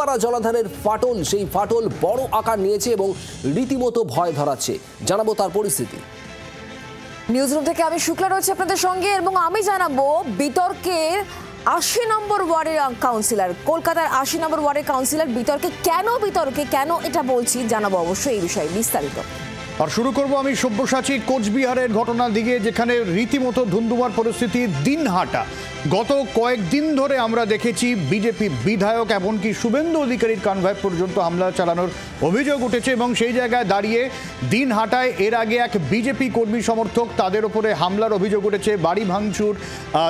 হরিপাড়া জলাধারের ফাটল, সেই ফাটল বড় আকার নিয়েছে এবং রীতিমতো ভয় ধরাচ্ছে। জানাবো তার পরিস্থিতি। নিউজরুম থেকে আমি শুক্লা রয়েছে আপনাদের সঙ্গে এবং আমি জানাবো বিতর্কের ৮০ নম্বর ওয়ার্ডের কাউন্সিলর, কলকাতার ৮০ নম্বর ওয়ার্ডের কাউন্সিলর বিতর্কে কেন এটা বলছি জানাবো অবশ্যই এই বিষয়ে বিস্তারিত। আর শুরু করব আমি সব্যসাচী কোচবিহারের ঘটনার দিকে, যেখানে রীতিমতো ধুন্ধুমার পরিস্থিতি। দিনহাটা গত কয়েকদিন ধরে আমরা দেখেছি বিজেপি বিধায়ক এমনকি শুভেন্দু অধিকারীর কনভয় পর্যন্ত হামলা চালানোর অভিযোগ উঠেছে এবং সেই জায়গায় দাঁড়িয়ে দিনহাটায় এর আগে এক বিজেপি কর্মী সমর্থক, তাদের ওপরে হামলার অভিযোগ উঠেছে, বাড়ি ভাঙচুর,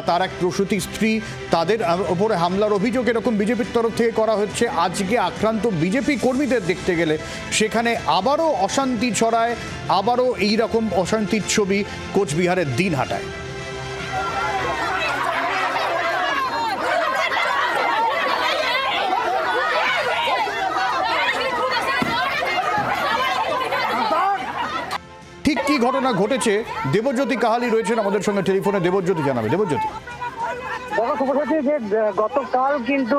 তার এক প্রসূতি স্ত্রী, তাদের ওপরে হামলার অভিযোগ এরকম বিজেপির তরফ থেকে করা হচ্ছে। আজকে আক্রান্ত বিজেপি কর্মীদের দেখতে গেলে সেখানে আবারও অশান্তি ছড়ায়, আবারও এইরকম অশান্তির ছবি কোচবিহারের দিনহাটায়। ঠিক কি ঘটনা ঘটেছে দেবজ্যোতি কাহালি রয়েছেন আমাদের সঙ্গে টেলিফোনে। দেবজ্যোতি জানাবে। দেবজ্যোতি, গতকাল কিন্তু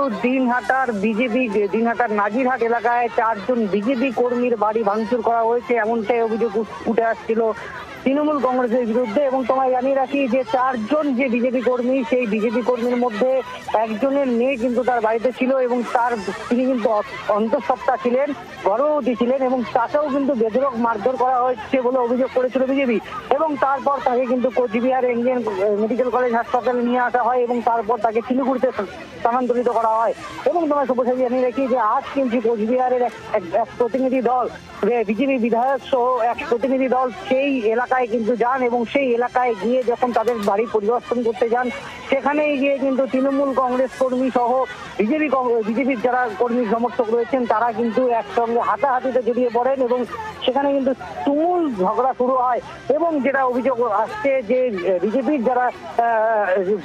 দিনহাটার নাজিরহাট এলাকায় ৪ জন বিজেপি কর্মীর বাড়ি ভাঙচুর করা হয়েছে, এমনটাই অভিযোগ উঠে আসছিল তৃণমূল কংগ্রেসের বিরুদ্ধে। এবং তোমায় জানিয়ে রাখি যে ৪ জন যে বিজেপি কর্মী, সেই বিজেপি কর্মীর মধ্যে একজনের মেয়ে কিন্তু তার বাড়িতে ছিল এবং তিনি কিন্তু অন্তঃসত্ত্বা ছিলেন, গর্ভবতী ছিলেন এবং তাকেও কিন্তু বেধড়ক মারধর করা হয়েছে বলে অভিযোগ করেছিল বিজেপি। এবং তারপর তাকে কিন্তু কোচবিহার ইন্ডিয়ান মেডিকেল কলেজ হাসপাতালে নিয়ে আসা হয় এবং তারপর তাকে শিলিগুড়িতে স্থানান্তরিত করা হয়। এবং তোমার সব্যসাচী জানিয়ে রাখি যে আজ কিন্তু কোচবিহারের এক প্রতিনিধি দল, বিজেপি বিধায়ক সহ এক প্রতিনিধি দল সেই এলাকায় কিন্তু যান এবং সেই এলাকায় গিয়ে যখন তাদের বাড়ি পরিদর্শন করতে যান, সেখানেই গিয়ে কিন্তু তৃণমূল কংগ্রেস কর্মী সহ বিজেপির যারা কর্মী সমর্থক রয়েছেন তারা কিন্তু একসঙ্গে হাতাহাতিতে জড়িয়ে পড়েন এবং সেখানে কিন্তু তুমুল ঝগড়া শুরু হয়। এবং যেটা অভিযোগ আসছে যে বিজেপির যারা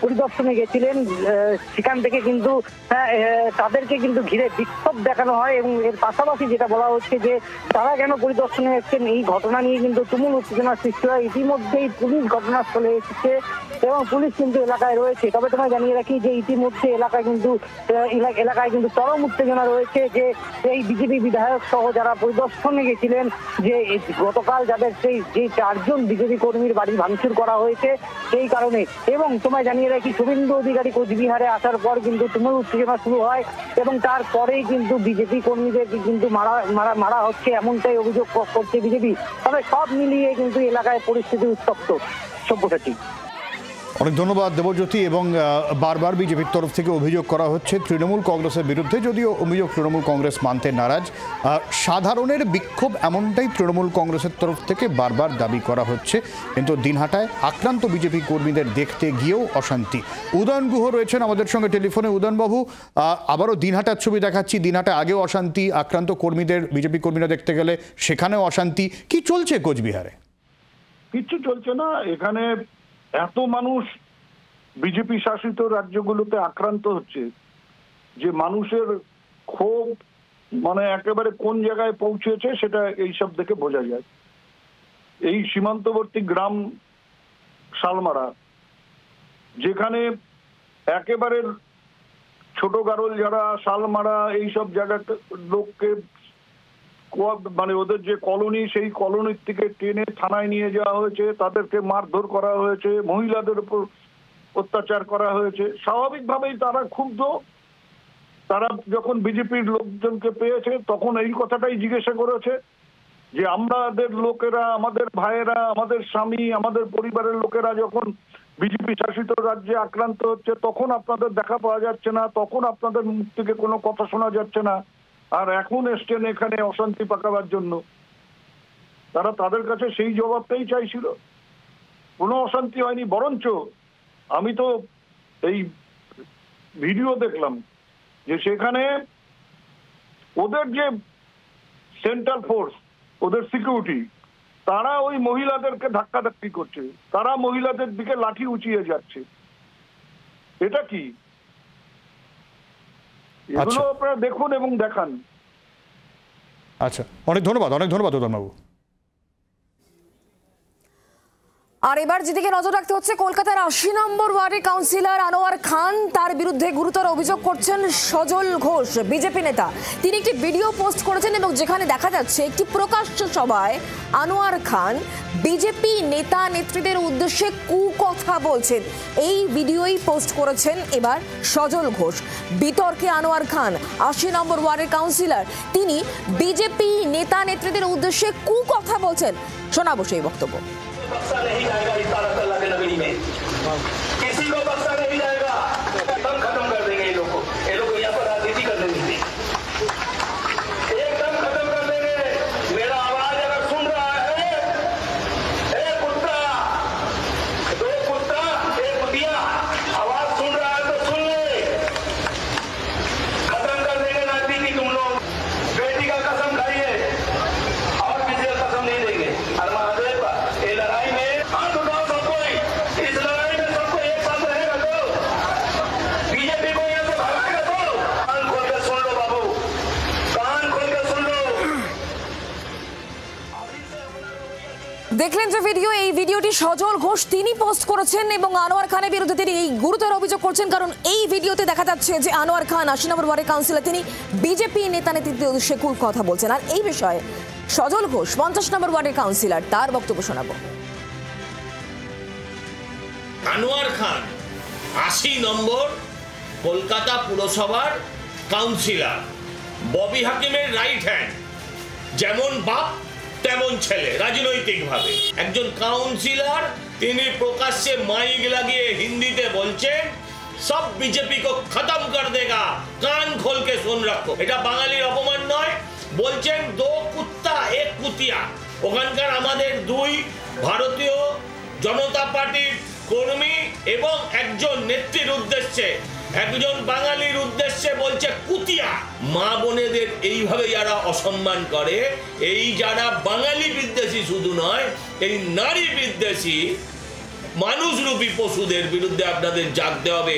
পরিদর্শনে গেছিলেন সেখান থেকে কিন্তু তাদেরকে কিন্তু ঘিরে বিক্ষোভ দেখানো হয় এবং এর পাশাপাশি যেটা বলা হচ্ছে যে তারা কেন পরিদর্শনে এসেছেন এই ঘটনা নিয়ে কিন্তু তুমুল উত্তেজনার সৃষ্টি হয়। ইতিমধ্যেই পুলিশ ঘটনাস্থলে এসেছে এবং পুলিশ কিন্তু এলাকায় রয়েছে। তবে তোমায় জানিয়ে রাখি যে ইতিমধ্যে এলাকায় কিন্তু চরম উত্তেজনা রয়েছে যে এই বিজেপি বিধায়ক সহ যারা পরিদর্শনে গেছিলেন, যে গতকাল যাদের যে ৪ জন বিজেপি কর্মীর বাড়ি ভাঙচুর করা হয়েছে সেই কারণে। এবং তোমায় জানিয়ে রাখি শুভেন্দু অধিকারী কোচবিহারে আসার পর কিন্তু তুমুল উত্তেজনা শুরু হয় এবং তারপরেই কিন্তু বিজেপি কর্মীদেরকে কিন্তু মারা হচ্ছে, এমনটাই অভিযোগ করছে বিজেপি। তবে সব মিলিয়ে কিন্তু এলাকায় পরিস্থিতি উত্তপ্ত। সব্যসাচী, অনেক ধন্যবাদ দেবজ্যোতি। এবং বারবার বিজেপির তরফ থেকে অভিযোগ করা হচ্ছে তৃণমূল কংগ্রেসের বিরুদ্ধে, যদিও অভিযোগ তৃণমূল কংগ্রেস মানতে নারাজ। সাধারণের বিক্ষোভ এমনটাই তৃণমূল কংগ্রেসের তরফ থেকে বারবার দাবি করা হচ্ছে, কিন্তু দিনহাটায় আক্রান্ত বিজেপি কর্মীদের দেখতে গিয়েও অশান্তি। উদয়ন গুহ রয়েছেন আমাদের সঙ্গে টেলিফোনে। উদয়নবাবু, আবারও দিনহাটার ছবি দেখাচ্ছি, দিনহাটায় আগেও অশান্তি, আক্রান্ত কর্মীদের বিজেপি কর্মীরা দেখতে গেলে সেখানেও অশান্তি। কি চলছে কোচবিহারে? কিচ্ছু চলছে না। এখানে এত মানুষ বিজেপি শাসিত রাজ্যগুলোতে আক্রান্ত হচ্ছে যে মানুষের ক্ষোভ মানে একেবারে কোন জায়গায় পৌঁছেছে সেটা এইসব দেখে বোঝা যায়। এই সীমান্তবর্তী গ্রাম শালমারা, যেখানে একেবারে ছোট গারল যারা শালমারা এইসব জায়গার লোককে মানে ওদের যে কলোনি, সেই কলোনির থেকে টেনে থানায় নিয়ে যাওয়া হয়েছে, তাদেরকে মারধর করা হয়েছে, মহিলাদের উপর অত্যাচার করা হয়েছে। স্বাভাবিকভাবেই তারা ক্ষুব্ধ। তারা যখন বিজেপির লোকজনকে পেয়েছে তখন এই কথাটাই জিজ্ঞাসা করেছে যে আমাদের লোকেরা, আমাদের ভাইয়েরা, আমাদের স্বামী, আমাদের পরিবারের লোকেরা যখন বিজেপি শাসিত রাজ্যে আক্রান্ত হচ্ছে তখন আপনাদের দেখা পাওয়া যাচ্ছে না, তখন আপনাদের মুখ থেকে কোনো কথা শোনা যাচ্ছে না, আর এখন এসছেন এখানে অশান্তি পাকাবার জন্য। তারা তাদের কাছে সেই জবাবটাই চাইছিল। কোনো অশান্তি হয়নি, বরঞ্চ আমি তো এই ভিডিও দেখলাম যে সেখানে ওদের যে সেন্ট্রাল ফোর্স, ওদের সিকিউরিটি, তারা ওই মহিলাদেরকে ধাক্কাধাক্কি করছে, তারা মহিলাদের দিকে লাঠি উঁচিয়ে যাচ্ছে। এটা কি? এগুলো আপনারা দেখুন এবং দেখান। আচ্ছা, অনেক ধন্যবাদ উদয়নবাবু। আর এবার যেদিকে নজর রাখতে হচ্ছে, কলকাতার ৮০ নম্বর ওয়ার্ডের কাউন্সিলর আনোয়ার খান, তার বিরুদ্ধে গুরুতর অভিযোগ করছেন সজল ঘোষ, বিজেপি নেতা। তিনি একটি ভিডিও পোস্ট করেছেন এবং যেখানে দেখা যাচ্ছে একটি প্রকাশ্য সভায় আনোয়ার খান বিজেপি নেতা নেত্রীদের উদ্দেশ্যে কুকথা বলছেন। এই ভিডিওই পোস্ট করেছেন এবার সজল ঘোষ। বিতর্কে আনোয়ার খান, ৮০ নম্বর ওয়ার্ডের কাউন্সিলর, তিনি বিজেপি নেতা নেত্রীদের উদ্দেশ্যে কুকথা বলছেন। শোনাবো সেই বক্তব্য। बख्शा नहीं जाएगा इस तारक अल्लाह के नबी में, किसी को बख्शा नहीं जाएगा। एकदम खत्म कर देंगे ये लोग यहाँ पर राजनीति करने देंगे, एकदम खत्म कर देंगे। मेरा आवाज अगर सुन रहा है, एक कुत्ता, दो कुत्ता, एक कुतिया, आवाज सुन रहा है तो सुन ले। खत्म कर देंगे राजनीति तुम लोग। बेटी का कसम खाइए और किसी का कसम नहीं देंगे। हर महादेव का ये लड़ाई में हाथ उठाओ सब कोई, इस लड़ाई में सबको एक साथ रहेगा तो बीजेपी को यहाँ से भगाएगा तो। कान खोल के सुन लो बाबू, कान खोल के सुन लो। দেখলেন যে ভিডিও, এই ভিডিওটি সজল ঘোষ তিনি পোস্ট করেছেন এবং আনোয়ার খানের বিরুদ্ধে তিনি এই গুরুতর অভিযোগ করছেন। কারণ এই ভিডিওতে দেখা যাচ্ছে যে আনোয়ার খান, ৮০ নম্বর ওয়ার্ডের কাউন্সিলর, তিনি বিজেপি নেতা নেত্রীদের উদ্দেশ্যে কথা বলছেন। আর এই বিষয়ে সজল ঘোষ, ৫০ নম্বর ওয়ার্ডের কাউন্সিলর, তার বক্তব্য শোনাবো। আনোয়ার খান ৮০ নম্বর কলকাতা পুরসভার কাউন্সিলর, ববি হাকিমের রাইট হ্যান্ড, যেমন বাপ তেমন ছেলে রাজনৈতিকভাবে। একজন কাউন্সিলর, তিনি প্রকাশ্যে মাইক লাগিয়ে হিন্দিতে বলছেন সব বিজেপি কো খতম কর দেগা, কান খোল কে শুন রাখো। এটা বাঙালির অপমান নয়। বলছেন দো কুত্তা এক কুতিয়া। ওখানকার আমাদের দুই ভারতীয় জনতা পার্টির কর্মী এবং একজন নেত্রীর উদ্দেশ্যে, একজন বাঙালির উদ্দেশ্যে বলছে কুতিয়া। মা বোনেদের এইভাবে যারা অসম্মান করে, এই যারা বাঙালি বিদ্বেষী শুধু নয়, এই নারী বিদ্বেষী মানুষরূপী পশুদের বিরুদ্ধে আপনাদের জাগতে হবে।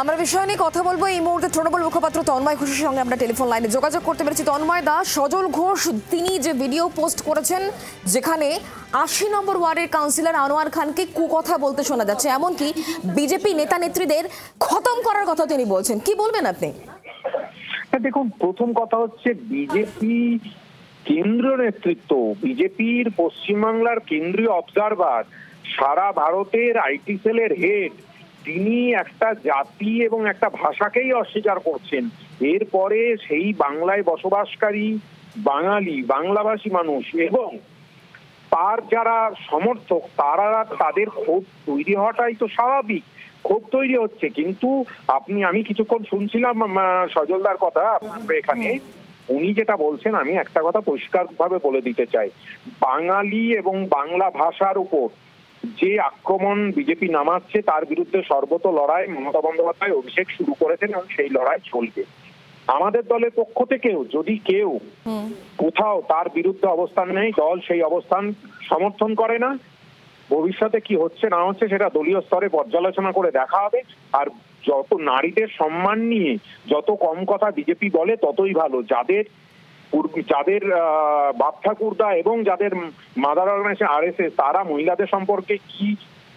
আমরা বিষয় নিয়ে কথা বলবো এই মুহূর্তে তৃণমূল মুখপাত্র তন্ময় ঘোষের সঙ্গে আমরা টেলিফোন লাইনে যোগাযোগ করতে পেরেছি। তন্ময় দা, সজল ঘোষ তিনি যে ভিডিও পোস্ট করেছেন যেখানে ৮০ নম্বর ওয়ার্ডের কাউন্সিলর আনোয়ার খানকে কুকথা বলতে শোনা যাচ্ছে, এমনকি বিজেপি নেতা নেত্রীদের খতম করার কথা তিনি বলছেন, কি বলবেন আপনি? দেখুন, প্রথম কথা হচ্ছে বিজেপি কেন্দ্রীয় নেতৃত্ব, বিজেপির পশ্চিমবাংলার কেন্দ্রীয় অবজারভার, সারা ভারতের আইটি সেলের হেড, তিনি একটা জাতি এবং একটা ভাষাকেই অস্বীকার করছেন। এরপরে সেই বাংলায় বসবাসকারী বাঙালি, বাংলাভাষী মানুষ এবং তার যারা সমর্থক, তারা তাদের ক্ষোভ তৈরি হওয়াটাই তো স্বাভাবিক। ক্ষোভ তৈরি হচ্ছে, কিন্তু আমি কিছুক্ষণ শুনছিলাম সজলদার কথা আপনার এখানে, উনি যেটা বলছেন, আমি একটা কথা পরিষ্কার ভাবে বলে দিতে চাই, বাঙালি এবং বাংলা ভাষার উপর যে আক্রমণ বিজেপি নামাচ্ছে তার বিরুদ্ধে সর্বত লড়াই মমতা বন্দ্যোপাধ্যায়, অভিষেক শুরু করেছেন এবং সেই লড়াই চলবে। আমাদের দলের পক্ষ থেকেও যদি কেউ কোথাও তার বিরুদ্ধে অবস্থান নেয়, দল সেই অবস্থান সমর্থন করে না। ভবিষ্যতে কি হচ্ছে না হচ্ছে সেটা দলীয় স্তরে পর্যালোচনা করে দেখা হবে। আর যত নারীদের সম্মান নিয়ে যত কম কথা বিজেপি বলে ততই ভালো। যাদের বাপ ঠাকুরদা এবং যাদের মাদার অর্গানাইজেশন RSS, তারা মহিলাদের সম্পর্কে কি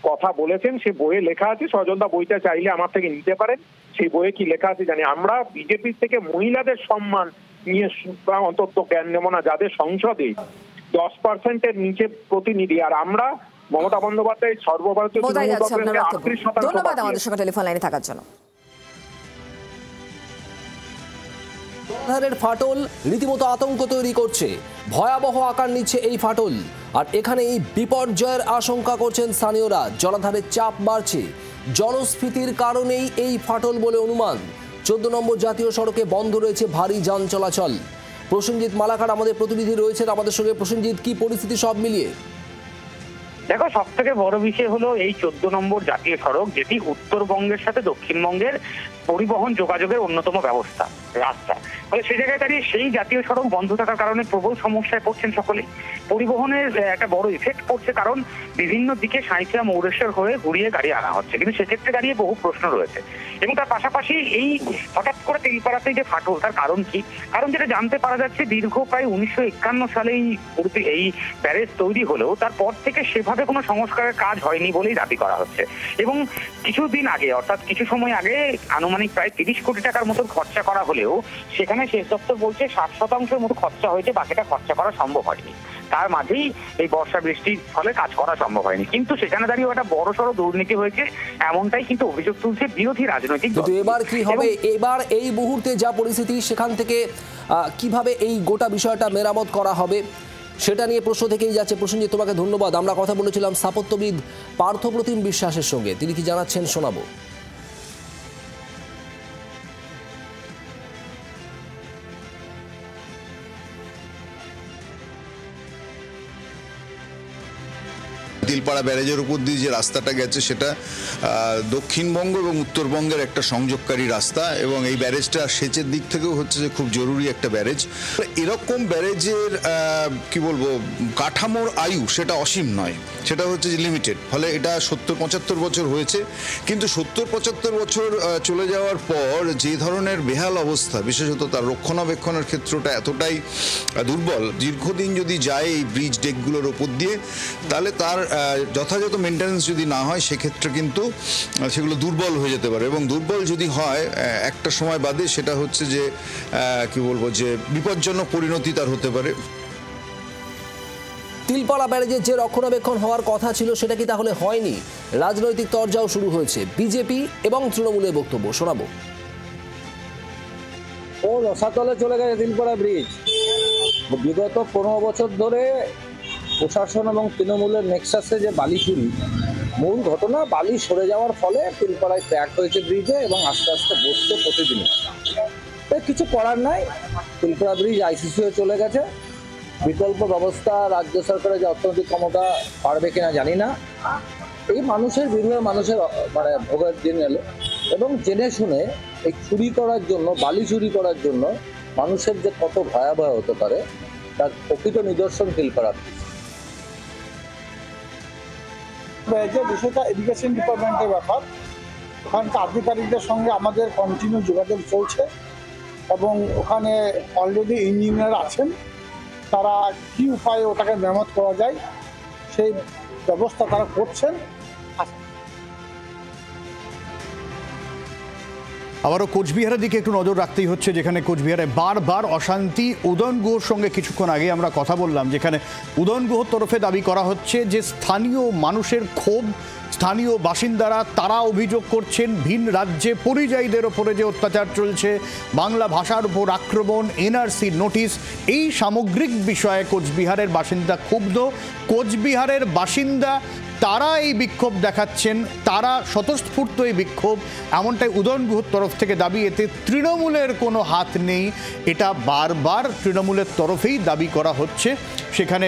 কথা বলেছেন সে বইয়ে লেখা আছে। সজলদা বইটা চাইলে আমার থেকে নিতে পারেন, সেই বইয়ে কি লেখা আছে জানি। আমরা বিজেপির থেকে মহিলাদের সম্মান নিয়ে অন্তত জ্ঞান নেব না, যাদের সংসদে 10%-এর নিচে প্রতিনিধি। আর আমরা মমতা বন্দ্যোপাধ্যায় সর্বভারতীয় ধন্যবাদ আমাদের সঙ্গে টেলিফোন লাইনে থাকার জন্য। জলাধারের ফাটল রীতিমতো আতঙ্ক তৈরি করছে, ভয়াবহ আকার নিচ্ছে এই ফাটল। আর এখানেই বিপর্যয়ের আশঙ্কা করছেন স্থানীয়রা। জলাধারের চাপ বাড়ছে, জলস্ফীতির কারণেই এই ফাটল বলে অনুমান। 14 নম্বর জাতীয় সড়কে বন্ধ রয়েছে ভারী যান চলাচল। প্রসেনজিৎ মালাকার আমাদের প্রতিনিধি রয়েছেন আমাদের সঙ্গে। প্রসেনজিৎ, কি পরিস্থিতি সব মিলিয়ে? দেখো, সব থেকে বড় বিষয় হলো এই 14 নম্বর জাতীয় সড়ক, যেটি উত্তরবঙ্গের সাথে দক্ষিণবঙ্গের পরিবহন যোগাযোগের অন্যতম ব্যবস্থা, রাস্তা। ফলে সেই জায়গায় দাঁড়িয়ে সেই জাতীয় সড়ক বন্ধ থাকার কারণে প্রবল সমস্যায় পড়ছেন সকলেই। পরিবহনের একটা বড় ইফেক্ট পড়ছে, কারণ বিভিন্ন দিকে সাঁইথিয়া মৌরেশ্বর হয়ে ঘুরিয়ে গাড়ি আনা হচ্ছে, কিন্তু সেক্ষেত্রে দাঁড়িয়ে বহু প্রশ্ন রয়েছে। এবং তার পাশাপাশি এই হঠাৎ করে তেলপাড়াতে যে ফাটল, তার কারণ কি? কারণ যেটা জানতে পারা যাচ্ছে, দীর্ঘ প্রায় 1951 সালে এই ব্যারেজ তৈরি হলেও তারপর থেকে সেভাবে কোনো সংস্কারের কাজ হয়নি বলেই দাবি করা হচ্ছে। এবং কিছুদিন আগে, অর্থাৎ কিছু সময় আগে আনুমানিক প্রায় 30 কোটি টাকার মতো খরচা করা হলেও সেখানে সেচ দপ্তর বলছে 60% মতো খরচা হয়েছে, বাকিটা খরচা করা সম্ভব হয়নি। তার মাঝেই এই বর্ষা বৃষ্টির ফলে কাজ করা সম্ভব হয়নি, কিন্তু সেখানে দাঁড়িয়ে একটা বড়সড় দুর্নীতি হয়েছে এমনটাই কিন্তু অভিযোগ তুলছে বিরোধী রাজনৈতিক দল। এবার কি হবে? এবার এই মুহূর্তে যা পরিস্থিতি, সেখান থেকে কিভাবে এই গোটা বিষয়টা মেরামত করা হবে সেটা নিয়ে প্রশ্ন থেকেই যাচ্ছে। প্রসেনজিৎ, তোমাকে ধন্যবাদ। আমরা কথা বলেছিলাম স্থাপত্যবিদ পার্থপ্রতিম বিশ্বাসের সঙ্গে, তিনি কি জানাচ্ছেন শোনাবো। তিলপাড়া ব্যারেজের উপর দিয়ে যে রাস্তাটা গেছে সেটা দক্ষিণবঙ্গ এবং উত্তরবঙ্গের একটা সংযোগকারী রাস্তা, এবং এই ব্যারেজটা সেচের দিক থেকেও হচ্ছে যে খুব জরুরি একটা ব্যারেজ। এরকম ব্যারেজের কি বলবো, কাঠামোর আয়ু সেটা অসীম নয়, সেটা হচ্ছে যে লিমিটেড। ফলে এটা 70-75 বছর হয়েছে, কিন্তু 70-75 বছর চলে যাওয়ার পর যে ধরনের বেহাল অবস্থা, বিশেষত তার রক্ষণাবেক্ষণের ক্ষেত্রটা এতটাই দুর্বল, দীর্ঘদিন যদি যায় এই ব্রিজ ডেকগুলোর ওপর দিয়ে, তাহলে তার যথাযথ মেনটেন্যান্স যদি না হয় সেক্ষেত্রে কিন্তু সেগুলো দুর্বল হয়ে যেতে পারে, এবং দুর্বল যদি হয় একটা সময় বাদে সেটা হচ্ছে যে কি বলবো, যে বিপজ্জনক পরিণতি তার হতে পারে। তিলপাড়া ব্যারেজের যে রক্ষণাবেক্ষণ হওয়ার কথা ছিল সেটা কি তাহলে হয়নি? রাজনৈতিক তরজাও শুরু হয়েছে, বিজেপি এবং তৃণমূলের বক্তব্য শোনাবো। ও রসাতলে চলে গেছে তিলপাড়া ব্রিজ। বিগত 15 বছর ধরে প্রশাসন এবং তৃণমূলের নেক্সাসে যে বালি চুরি, মূল ঘটনা বালি সরে যাওয়ার ফলে তিলপাড়ায় ক্র্যাক হয়েছে ব্রিজে, এবং আস্তে আস্তে বসছে প্রতিদিনই। কিছু করার নাই, তিলপাড়া ব্রিজ আইসিসি হয়ে চলে গেছে। বিকল্প ব্যবস্থা রাজ্য সরকারের যে অর্থনৈতিক ক্ষমতা পারবে কিনা জানি না। এই মানুষের বিরুদ্ধে মানুষের মানে ভোগের দিন এলো, এবং জেনে শুনে এই চুরি করার জন্য, বালি চুরি করার জন্য মানুষের যে কত ভয়াবহ হতে পারে তার প্রকৃত নিদর্শন তিলপাড়া। বিষয়টা এডুকেশন ডিপার্টমেন্টের ব্যাপার, ওখানকার আধিকারিকদের সঙ্গে আমাদের কন্টিনিউ যোগাযোগ চলছে, এবং ওখানে অলরেডি ইঞ্জিনিয়ার আছেন, তারা কি উপায়ে ওটাকে মেরামত করা যায় সেই ব্যবস্থা তারা করছেন। আবারও কোচবিহারের দিকে একটু নজর রাখতেই হচ্ছে, যেখানে কোচবিহারে বারবার অশান্তি। উদয়ন গুহর সঙ্গে কিছুক্ষণ আগে আমরা কথা বললাম, যেখানে উদয়ন গুহর তরফে দাবি করা হচ্ছে যে স্থানীয় মানুষের ক্ষোভ, স্থানীয় বাসিন্দারা তারা অভিযোগ করছেন ভিন রাজ্যে পরিযায়ীদের ওপরে যে অত্যাচার চলছে, বাংলা ভাষার উপর আক্রমণ, এনআরসি নোটিশ, এই সামগ্রিক বিষয়ে কোচবিহারের বাসিন্দা ক্ষুব্ধ। কোচবিহারের বাসিন্দা তারা এই বিক্ষোভ দেখাচ্ছেন, তারা স্বতঃস্ফূর্ত এই বিক্ষোভ, এমনটাই উদয়ন গুহর তরফ থেকে দাবি। এতে তৃণমূলের কোনো হাত নেই, এটা বারবার তৃণমূলের তরফেই দাবি করা হচ্ছে। সেখানে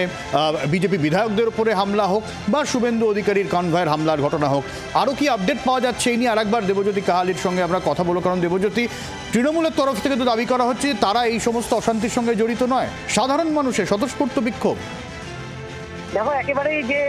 বিজেপি বিধায়কদের উপরে হামলা হোক বা শুভেন্দু অধিকারীর কনভয়ের হামলার ঘটনা হোক। আরও কি আপডেট পাওয়া যাচ্ছে এই নিয়ে আরেকবার দেবজ্যোতি কাহালির সঙ্গে আমরা কথা বলবো, কারণ দেবজ্যোতি, তৃণমূলের তরফ থেকে তো দাবি করা হচ্ছে তারা এই সমস্ত অশান্তির সঙ্গে জড়িত নয়, সাধারণ মানুষের স্বতঃস্ফূর্ত বিক্ষোভ। দেখো, একেবারেই যে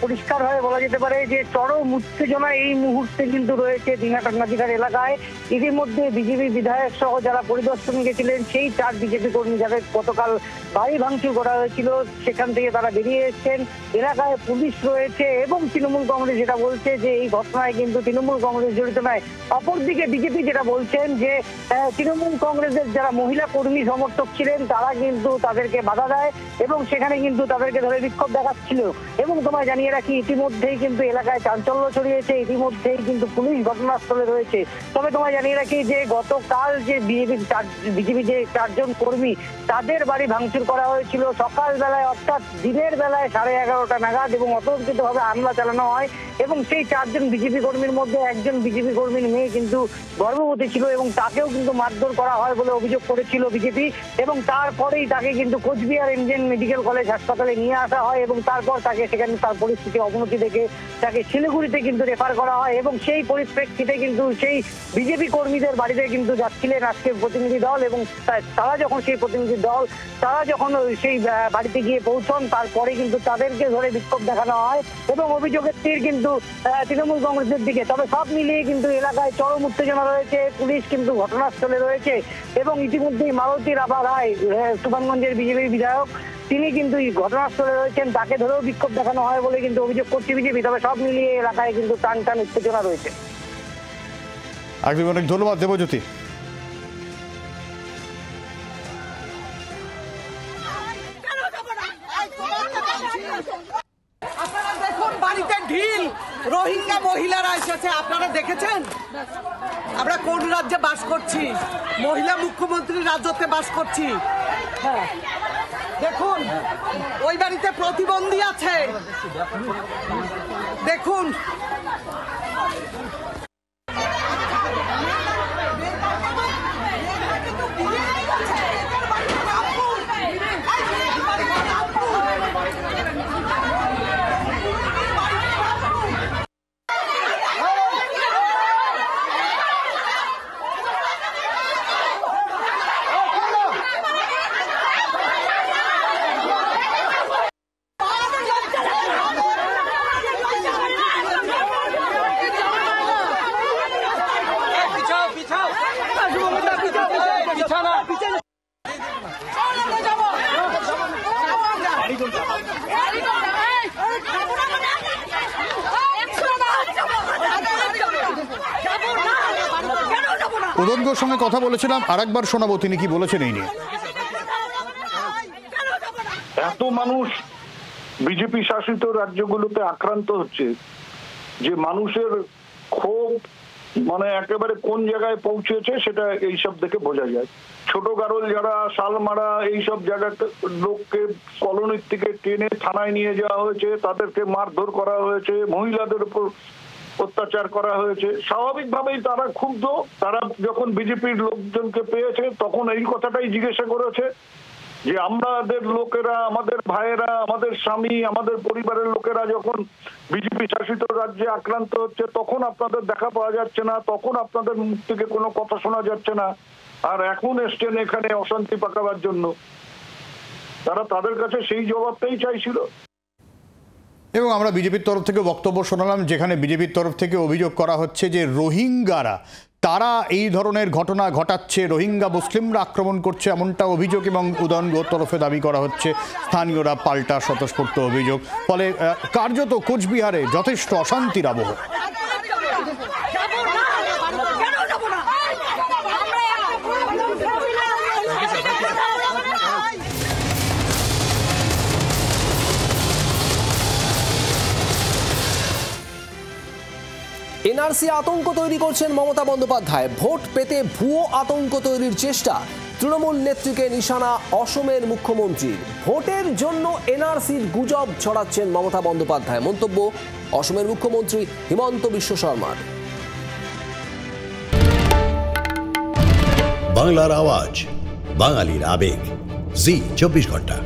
পরিষ্কার হয়ে বলা যেতে পারে যে চরম উত্তেজনা এই মুহূর্তে কিন্তু রয়েছে দিনহাটার নাজিরহাট এলাকায়। ইতিমধ্যে বিজেপি বিধায়ক সহ যারা পরিদর্শন গেছিলেন, সেই 4 বিজেপি কর্মী যাদের গতকাল বাড়ি ভাঙচুর করা হয়েছিল, সেখান থেকে তারা বেরিয়ে এসেছেন। এলাকায় পুলিশ রয়েছে, এবং তৃণমূল কংগ্রেস যেটা বলছে যে এই ঘটনায় কিন্তু তৃণমূল কংগ্রেস জড়িত নয়। অপরদিকে বিজেপি যেটা বলছেন যে তৃণমূল কংগ্রেসের যারা মহিলা কর্মী সমর্থক ছিলেন তারা কিন্তু তাদেরকে বাধা দেয়, এবং সেখানে কিন্তু তাদেরকে ধরে বিক্ষোভ দেখাচ্ছিল। এবং তোমায় জানিয়ে রাখি, ইতিমধ্যেই কিন্তু এলাকায় চাঞ্চল্য ছড়িয়েছে, ইতিমধ্যেই কিন্তু পুলিশ ঘটনাস্থলে রয়েছে। তবে তোমায় জানিয়ে রাখি যে গতকাল যে বিজেপি যে 4 জন কর্মী, তাদের বাড়ি ভাঙচুর করা হয়েছিল সকালবেলায়, অর্থাৎ দিনের বেলায় 11:30 নাগাদ, এবং অতর্কিতভাবে হামলা চালানো হয়। এবং সেই 4 জন বিজেপি কর্মীর মধ্যে একজন বিজেপি কর্মীর মেয়ে কিন্তু গর্ভবতী ছিল, এবং তাকেও কিন্তু মারধর করা হয় বলে অভিযোগ করেছিল বিজেপি। এবং তারপরেই তাকে কিন্তু কোচবিহার এমজেএন মেডিকেল কলেজ হাসপাতালে নিয়ে আসা হয়, এবং এবং তারপর তাকে সেখানে তার পরিস্থিতির অবনতি দেখে তাকে শিলিগুড়িতে কিন্তু রেফার করা হয় এবং সেই পরিপ্রেক্ষিতে কিন্তু সেই বিজেপি কর্মীদের বাড়িতে কিন্তু যাচ্ছিলেন আজকে প্রতিনিধি দল এবং তারা যখন সেই প্রতিনিধি দল তারা যখন সেই বাড়িতে গিয়ে পৌঁছন তারপরে কিন্তু তাদেরকে ধরে বিক্ষোভ দেখানো হয় এবং অভিযোগের তীর কিন্তু তৃণমূল কংগ্রেসের দিকে। তবে সব মিলিয়ে কিন্তু এলাকায় চরম উত্তেজনা রয়েছে, পুলিশ কিন্তু ঘটনাস্থলে রয়েছে এবং ইতিমধ্যেই মালতী রাভা রায় সুভানগঞ্জের বিজেপির বিধায়ক তিনি কিন্তু ঘটনাস্থলে রয়েছেন, তাকে ধরেও বিক্ষোভ দেখানো হয় বলে কিন্তু অভিযোগ করছে বিজেপি। তবে সব মিলিয়ে এলাকায় কিন্তু টান টান উত্তেজনা রয়েছে। অনেক ধন্যবাদ দেবজ্যোতি। আপনারা দেখুন বাড়িতে ঢিল, রোহিঙ্গা মহিলারা এসেছে, আপনারা দেখেছেন? আমরা কোন রাজ্যে বাস করছি? মহিলা মুখ্যমন্ত্রীর রাজ্যতে বাস করছি। হ্যাঁ দেখুন ওই বাড়িতে প্রতিবন্ধী আছে, দেখুন উদয়নগর সঙ্গে কথা বলেছিলাম, আরেকবার শোনাবো তিনি কি বলেছেন এই নিয়ে। এত মানুষ বিজেপি শাসিত রাজ্যগুলোতে আক্রান্ত হচ্ছে যে মানুষের ক্ষোভ মানে একেবারে কোন জায়গায় পৌঁছেছে সেটা এইসব দেখে বোঝা যায়। ছোট গারল যারা শালমারা এইসব জায়গাতে লোককে কলোনির থেকে টেনে থানায় নিয়ে যাওয়া হয়েছে, তাদেরকে মারধর করা হয়েছে, মহিলাদের উপর অত্যাচার করা হয়েছে। স্বাভাবিকভাবেই তারা ক্ষুব্ধ। তারা যখন বিজেপির লোকজনকে পেয়েছে তখন এই কথাটাই জিজ্ঞাসা করেছে যে আমাদের লোকেরা, আমাদের ভাইয়েরা, আমাদের স্বামী, আমাদের পরিবারের লোকেরা যখন বিজেপি শাসিত রাজ্যে আক্রান্ত হচ্ছে তখন আপনাদের দেখা পাওয়া যাচ্ছে না, তখন আপনাদের মুখ থেকে কোনো কথা শোনা যাচ্ছে না, আর এখন এসছেন এখানে অশান্তি পাকাবার জন্য। তারা তাদের কাছে সেই জবাবটাই চাইছিল। এবং আমরা বিজেপির তরফ থেকে বক্তব্য শোনালাম, যেখানে বিজেপির তরফ থেকে অভিযোগ করা হচ্ছে যে রোহিঙ্গারা তারা এই ধরনের ঘটনা ঘটাচ্ছে, রোহিঙ্গা মুসলিমরা আক্রমণ করছে এমনটা অভিযোগ এবং উদয়নগর তরফে দাবি করা হচ্ছে। স্থানীয়রা পাল্টা স্বতঃস্ফূর্ত অভিযোগ। ফলে কার্যত কোচবিহারে যথেষ্ট অশান্তির আবহ। এনআরসি আতঙ্ক তৈরি করছেন মমতা বন্দ্যোপাধ্যায়। ভোট পেতে ভুয়ো আতঙ্ক তৈরির চেষ্টা। তৃণমূল নেত্রীকে নিশানা অসমের মুখ্যমন্ত্রীর। ভোটের জন্য এনআরসির গুজব ছড়াচ্ছেন মমতা বন্দ্যোপাধ্যায়। মন্তব্য অসমের মুখ্যমন্ত্রী হিমন্ত বিশ্ব শর্মার। বাংলার আওয়াজ, বাঙালির আবেগ, জি 24 ঘন্টা।